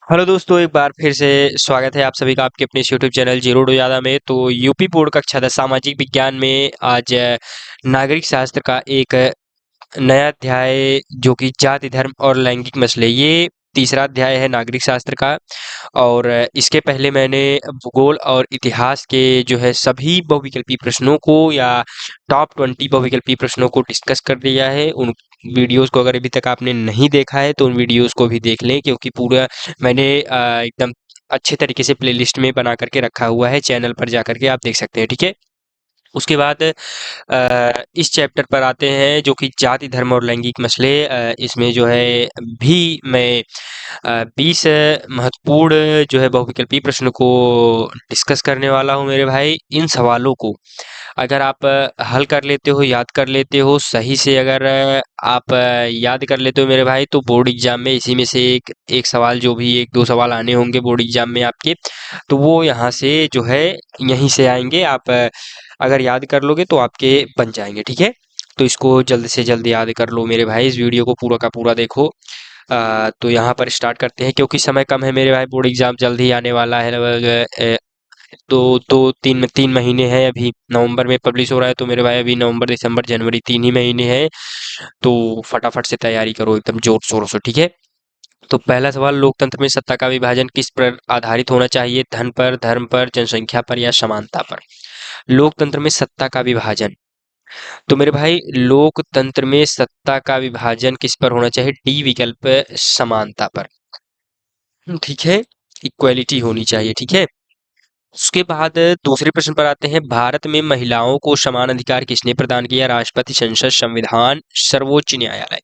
Hello दोस्तों, एक बार फिर से स्वागत है आप सभी का आपके अपने इस YouTube channel zero two Yadav में। तो यूपी बोर्ड कक्षा 10 सामाजिक विज्ञान में आज नागरिक शास्त्र का एक नया अध्याय जो कि जाति धर्म और लैंगिक मसले, ये तीसरा अध्याय है नागरिक शास्त्र का। और इसके पहले मैंने भूगोल और इतिहास के जो है सभी बहुविकल्पी प्रश्नों को या टॉप 20 बहुविकल्पी प्रश्नों को डिस्कस कर दिया है। उन वीडियोस को अगर अभी तक आपने नहीं देखा है तो उन वीडियोस को भी देख लें, क्योंकि पूरा मैंने एकदम अच्छे तरीके से प्लेलिस्ट में बना करके रखा हुआ है। चैनल पर जा करके आप देख सकते हैं, ठीक है। उसके बाद इस चैप्टर पर आते हैं जो कि जाति धर्म और लैंगिक मसले। इसमें जो है भी मैं 20 महत्वपूर्ण जो है बहुविकल्पी प्रश्न को डिस्कस करने वाला हूँ मेरे भाई। इन सवालों को अगर आप हल कर लेते हो, याद कर लेते हो सही से, अगर आप याद कर लेते हो मेरे भाई, तो बोर्ड एग्जाम में इसी में से एक एक सवाल, जो भी एक दो सवाल आने होंगे बोर्ड एग्जाम में आपके, तो वो यहाँ से जो है यहीं से आएंगे। आप अगर याद कर लोगे तो आपके बन जाएंगे, ठीक है। तो इसको जल्द से जल्द याद कर लो मेरे भाई, इस वीडियो को पूरा का पूरा देखो। तो यहाँ पर स्टार्ट करते हैं, क्योंकि समय कम है मेरे भाई। बोर्ड एग्जाम जल्द ही आने वाला है, लगभग दो दो तीन तीन महीने हैं। अभी नवंबर में पब्लिश हो रहा है, तो मेरे भाई अभी नवंबर दिसंबर जनवरी 3 ही महीने हैं। तो फटाफट से तैयारी करो एकदम जोर शोरों से, ठीक है। तो पहला सवाल, लोकतंत्र में सत्ता का विभाजन किस पर आधारित होना चाहिए? धन पर, धर्म पर, जनसंख्या पर या समानता पर? लोकतंत्र में सत्ता का विभाजन, तो मेरे भाई लोकतंत्र में सत्ता का विभाजन किस पर होना चाहिए? डी विकल्प, समानता पर। ठीक है, इक्वलिटी होनी चाहिए, ठीक है। उसके बाद दूसरे प्रश्न पर आते हैं, भारत में महिलाओं को समान अधिकार किसने प्रदान किया? राष्ट्रपति, संसद, संविधान, सर्वोच्च न्यायालय।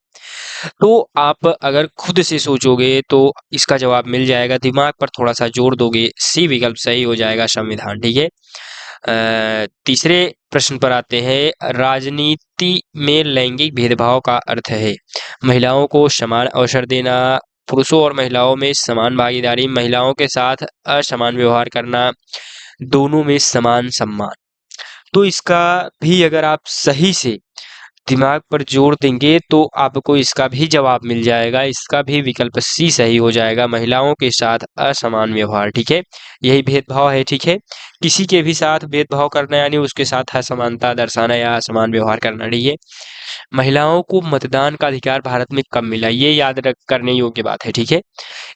तो आप अगर खुद से सोचोगे तो इसका जवाब मिल जाएगा, दिमाग पर थोड़ा सा जोर दोगे, सी विकल्प सही हो जाएगा, संविधान, ठीक है। तीसरे प्रश्न पर आते हैं, राजनीति में लैंगिक भेदभाव का अर्थ है महिलाओं को समान अवसर देना, पुरुषों और महिलाओं में समान भागीदारी, महिलाओं के साथ असमान व्यवहार करना, दोनों में समान सम्मान। तो इसका भी अगर आप सही से दिमाग पर जोर देंगे तो आपको इसका भी जवाब मिल जाएगा। इसका भी विकल्प सी सही हो जाएगा, महिलाओं के साथ असमान व्यवहार, ठीक है। यही भेदभाव है, ठीक है। किसी के भी साथ भेदभाव करना यानी उसके साथ असमानता दर्शाना या असमान व्यवहार करना, ठीक है। महिलाओं को मतदान का अधिकार भारत में कब मिला? ये याद रख करने योग्य बात है, ठीक है।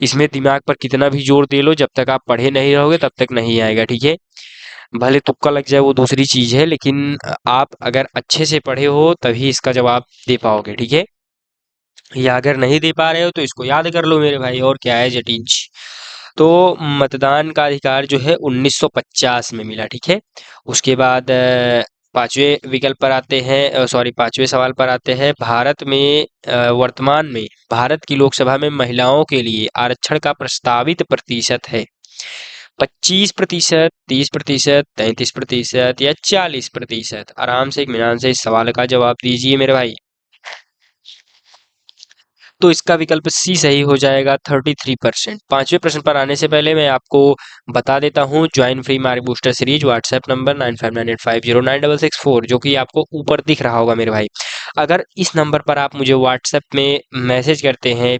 इसमें दिमाग पर कितना भी जोर दे लो, जब तक आप पढ़े नहीं रहोगे तब तक नहीं आएगा, ठीक है। भले तुक्का लग जाए वो दूसरी चीज है, लेकिन आप अगर अच्छे से पढ़े हो तभी इसका जवाब दे पाओगे, ठीक है। या अगर नहीं दे पा रहे हो तो इसको याद कर लो मेरे भाई, और क्या है जटिल। तो मतदान का अधिकार जो है 1950 में मिला, ठीक है। उसके बाद पांचवें विकल्प पर आते हैं, सॉरी पांचवें सवाल पर आते हैं, भारत में वर्तमान में भारत की लोकसभा में महिलाओं के लिए आरक्षण का प्रस्तावित प्रतिशत है 25%, 30%, 33% या 40%? आराम से इत्मीनान से इस सवाल का जवाब दीजिए मेरे भाई। तो इसका विकल्प सी सही हो जाएगा, 33%। पांचवें प्रश्न पर आने से पहले मैं आपको बता देता हूँ, join free mark booster series WhatsApp number 9598509664, जो कि आपको ऊपर दिख रहा होगा मेरे भाई। अगर इस नंबर पर आप मुझे व्हाट्सएप में मैसेज करते हैं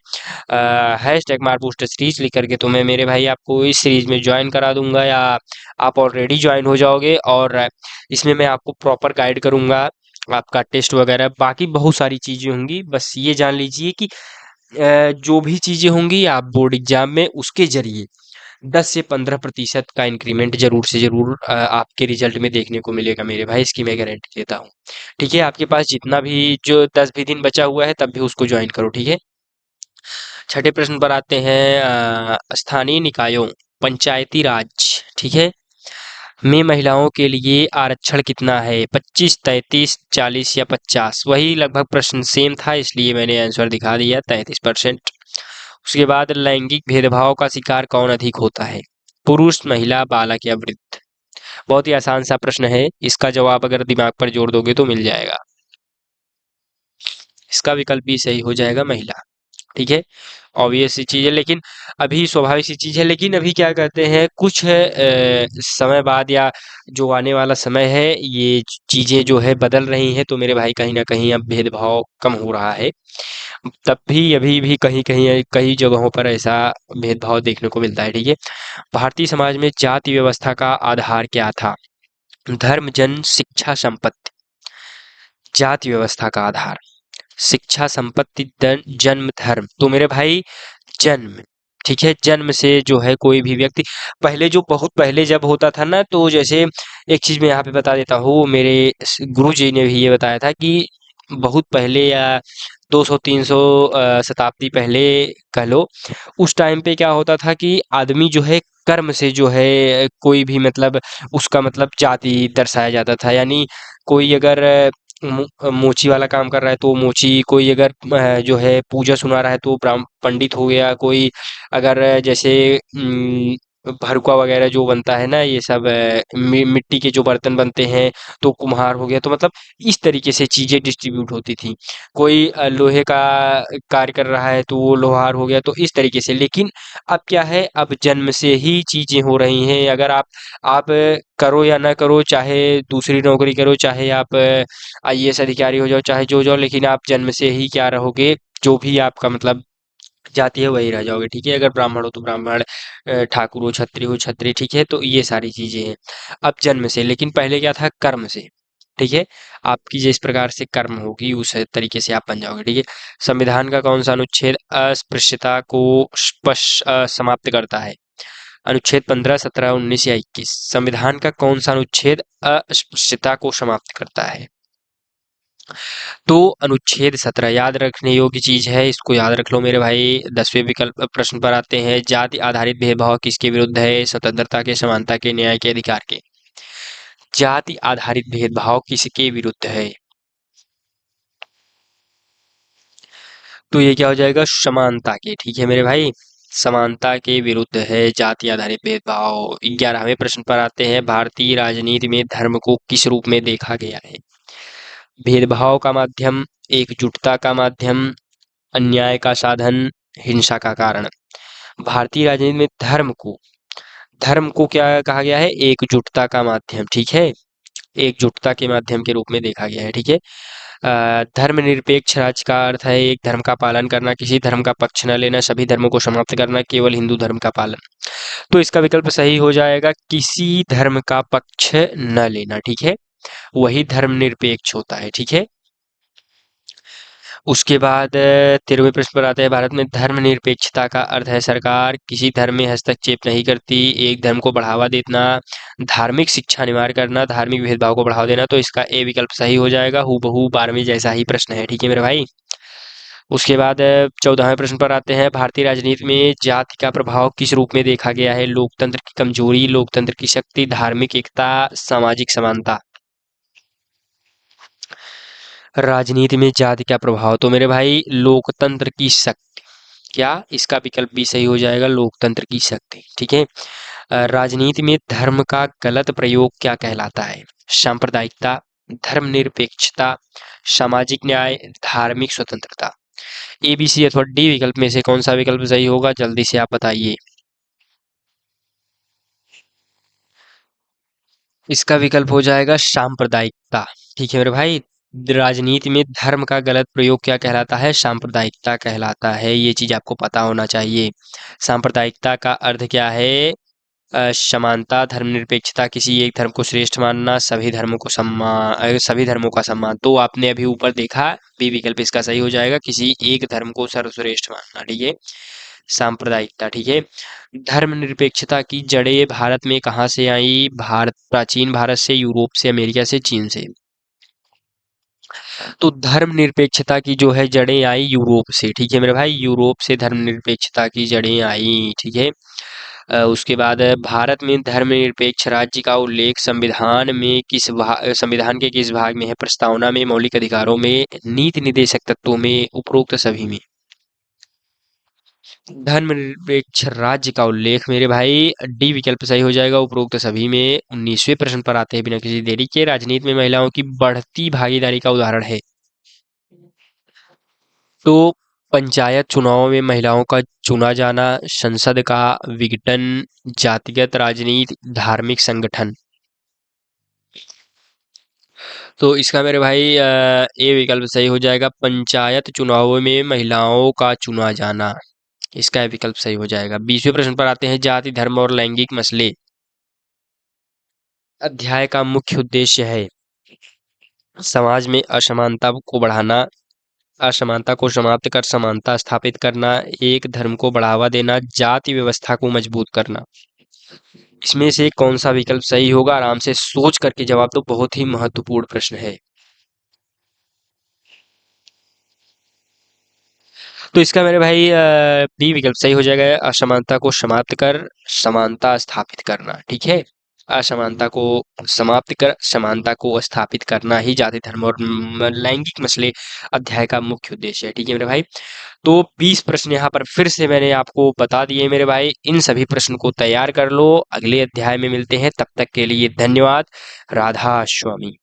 हैशटैग मार्क बूस्टर सीरीज लिख करके, तो मैं मेरे भाई आपको इस सीरीज में ज्वाइन करा दूंगा, या आप ऑलरेडी ज्वाइन हो जाओगे। और इसमें मैं आपको प्रॉपर गाइड करूंगा, आपका टेस्ट वगैरह बाकी बहुत सारी चीजें होंगी। बस ये जान लीजिए कि जो भी चीजें होंगी आप बोर्ड एग्जाम में उसके जरिए 10 से 15% का इंक्रीमेंट जरूर से जरूर आपके रिजल्ट में देखने को मिलेगा मेरे भाई, इसकी मैं गारंटी देता हूँ। ठीक है, आपके पास जितना भी जो 10 भी दिन बचा हुआ है तब भी उसको ज्वाइन करो, ठीक है। छठे प्रश्न पर आते हैं, स्थानीय निकायों, पंचायती राज, ठीक है, में महिलाओं के लिए आरक्षण कितना है? 25, 33, 40 या 50? वही लगभग प्रश्न सेम था, इसलिए मैंने आंसर दिखा दिया, 33%। उसके बाद, लैंगिक भेदभाव का शिकार कौन अधिक होता है? पुरुष, महिला, बालक या वृद्ध? बहुत ही आसान सा प्रश्न है, इसका जवाब अगर दिमाग पर जोर दोगे तो मिल जाएगा। इसका विकल्प भी सही हो जाएगा, महिला, ठीक है। ऑब्वियस सी चीज है, लेकिन अभी स्वाभाविक सी चीज है, लेकिन अभी क्या कहते हैं, कुछ समय बाद या जो आने वाला समय है, ये चीजें जो है बदल रही हैं, तो मेरे भाई कहीं ना कहीं अब भेदभाव कम हो रहा है। तब भी अभी भी कहीं कहीं कई जगहों पर ऐसा भेदभाव देखने को मिलता है। ठीक है। भारतीय समाज में जाति व्यवस्था का आधार क्या था? धर्म, जन्म, शिक्षा, संपत्ति। जाति व्यवस्था का आधार शिक्षा, संपत्ति, जन्म, धर्म। तो मेरे भाई जन्म। ठीक है। जन्म से जो है कोई भी व्यक्ति, पहले जो बहुत पहले जब होता था ना, तो जैसे एक चीज मैं यहाँ पे बता देता हूँ, मेरे गुरु जी ने भी ये बताया था कि बहुत पहले या 200-300 शताब्दी पहले कह लो, उस टाइम पे क्या होता था कि आदमी जो है कर्म से जो है कोई भी मतलब उसका मतलब जाति दर्शाया जाता था। यानी कोई अगर मोची वाला काम कर रहा है तो मोची, कोई अगर जो है पूजा सुना रहा है तो ब्राह्म पंडित हो गया, कोई अगर जैसे भरुआ वगैरह जो बनता है ना, ये सब मिट्टी के जो बर्तन बनते हैं तो कुम्हार हो गया। तो मतलब इस तरीके से चीजें डिस्ट्रीब्यूट होती थी। कोई लोहे का कार्य कर रहा है तो वो लोहार हो गया, तो इस तरीके से। लेकिन अब क्या है, अब जन्म से ही चीजें हो रही हैं। अगर आप करो या ना करो, चाहे दूसरी नौकरी करो, चाहे आप आईएएस अधिकारी हो जाओ, चाहे जो जाओ, लेकिन आप जन्म से ही क्या रहोगे, जो भी आपका मतलब जाति है वही रह जाओगे। ठीक है। अगर ब्राह्मण हो तो ब्राह्मण, ठाकुर हो, क्षत्रिय हो क्षत्रिय। ठीक है। तो ये सारी चीजें हैं अब जन्म से। लेकिन पहले क्या था, कर्म से। ठीक है। आपकी जिस प्रकार से कर्म होगी उस तरीके से आप बन जाओगे। ठीक है। संविधान का कौन सा अनुच्छेद अस्पृश्यता को समाप्त करता है? अनुच्छेद 15, 17, 19 या 21। संविधान का कौन सा अनुच्छेद अस्पृश्यता को समाप्त करता है? तो अनुच्छेद 17 याद रखने योग्य चीज है, इसको याद रख लो मेरे भाई। 10वें विकल्प प्रश्न पर आते हैं। जाति आधारित भेदभाव किसके विरुद्ध है? स्वतंत्रता के, समानता के, न्याय के, अधिकार के। जाति आधारित भेदभाव किसके विरुद्ध है? तो ये क्या हो जाएगा? समानता के। ठीक है मेरे भाई, समानता के विरुद्ध है जाति आधारित भेदभाव। 11वें प्रश्न पर आते हैं। भारतीय राजनीति में धर्म को किस रूप में देखा गया है? भेदभाव का माध्यम, एकजुटता का माध्यम, अन्याय का साधन, हिंसा का कारण। भारतीय राजनीति में धर्म को क्या कहा गया है? एकजुटता का माध्यम। ठीक है। एकजुटता के माध्यम के रूप में देखा गया है। ठीक है। धर्मनिरपेक्ष राज्य का अर्थ है एक धर्म का पालन करना, किसी धर्म का पक्ष न लेना, सभी धर्मों को समाप्त करना, केवल हिंदू धर्म का पालन। तो इसका विकल्प सही हो जाएगा किसी धर्म का पक्ष न लेना। ठीक है। वही धर्मनिरपेक्ष होता है। ठीक है। उसके बाद 13वें प्रश्न पर आते हैं। भारत में धर्मनिरपेक्षता का अर्थ है सरकार किसी धर्म में हस्तक्षेप नहीं करती, एक धर्म को बढ़ावा देना, धार्मिक शिक्षा अनिवार्य करना, धार्मिक भेदभाव को बढ़ावा देना। तो इसका ए विकल्प सही हो जाएगा। हूबहू 12वें जैसा ही प्रश्न है। ठीक है मेरे भाई। उसके बाद 14वें प्रश्न पर आते हैं। भारतीय राजनीति में जाति का प्रभाव किस रूप में देखा गया है? लोकतंत्र की कमजोरी, लोकतंत्र की शक्ति, धार्मिक एकता, सामाजिक समानता। राजनीति में जाति का प्रभाव, तो मेरे भाई लोकतंत्र की शक्ति। क्या इसका विकल्प भी सही हो जाएगा? लोकतंत्र की शक्ति। ठीक है। राजनीति में धर्म का गलत प्रयोग क्या कहलाता है? सांप्रदायिकता, धर्मनिरपेक्षता, सामाजिक न्याय, धार्मिक स्वतंत्रता। ए, बी, सी अथवा डी विकल्प में से कौन सा विकल्प सही होगा? जल्दी से आप बताइए। इसका विकल्प हो जाएगा सांप्रदायिकता। ठीक है मेरे भाई। राजनीति में धर्म का गलत प्रयोग क्या कहलाता है? सांप्रदायिकता कहलाता है। ये चीज आपको पता होना चाहिए। सांप्रदायिकता का अर्थ क्या है? समानता, धर्मनिरपेक्षता, किसी एक धर्म को श्रेष्ठ मानना, सभी धर्मों का सम्मान। तो आपने अभी ऊपर देखा, बी विकल्प इसका सही हो जाएगा, किसी एक धर्म को सर्वश्रेष्ठ मानना। ठीक है। सांप्रदायिकता। ठीक है। धर्मनिरपेक्षता की जड़ें भारत में कहाँ से आई? प्राचीन भारत से, यूरोप से, अमेरिका से, चीन से। तो धर्मनिरपेक्षता की जो है जड़ें आई यूरोप से। ठीक है मेरे भाई। यूरोप से धर्मनिरपेक्षता की जड़ें आई। ठीक है। उसके बाद भारत में धर्मनिरपेक्ष राज्य का उल्लेख संविधान के किस भाग में है? प्रस्तावना में, मौलिक अधिकारों में, नीति निर्देशक तत्वों में, उपरोक्त सभी में। धर्मनिरपेक्ष राज्य का उल्लेख मेरे भाई डी विकल्प सही हो जाएगा, उपरोक्त सभी में। 19वें प्रश्न पर आते हैं बिना किसी देरी के। राजनीति में महिलाओं की बढ़ती भागीदारी का उदाहरण है? तो पंचायत चुनाव में महिलाओं का चुना जाना, संसद का विघटन, जातिगत राजनीति, धार्मिक संगठन। तो इसका मेरे भाई ए विकल्प सही हो जाएगा, पंचायत चुनावों में महिलाओं का चुना जाना। इसका ये विकल्प सही हो जाएगा। 20वें प्रश्न पर आते हैं, जाति धर्म और लैंगिक मसले अध्याय का मुख्य उद्देश्य है समाज में असमानता को बढ़ाना, असमानता को समाप्त कर समानता स्थापित करना, एक धर्म को बढ़ावा देना, जाति व्यवस्था को मजबूत करना। इसमें से कौन सा विकल्प सही होगा? आराम से सोच करके जवाब दो, बहुत ही महत्वपूर्ण प्रश्न है। तो इसका मेरे भाई बी विकल्प सही हो जाएगा, असमानता को समाप्त कर समानता स्थापित करना। ठीक है, असमानता को समाप्त कर समानता को स्थापित करना ही जाति धर्म और लैंगिक मसले अध्याय का मुख्य उद्देश्य है। ठीक है मेरे भाई, तो 20 प्रश्न यहाँ पर फिर से मैंने आपको बता दिए मेरे भाई, इन सभी प्रश्न को तैयार कर लो, अगले अध्याय में मिलते हैं, तब तक के लिए धन्यवाद। राधा स्वामी।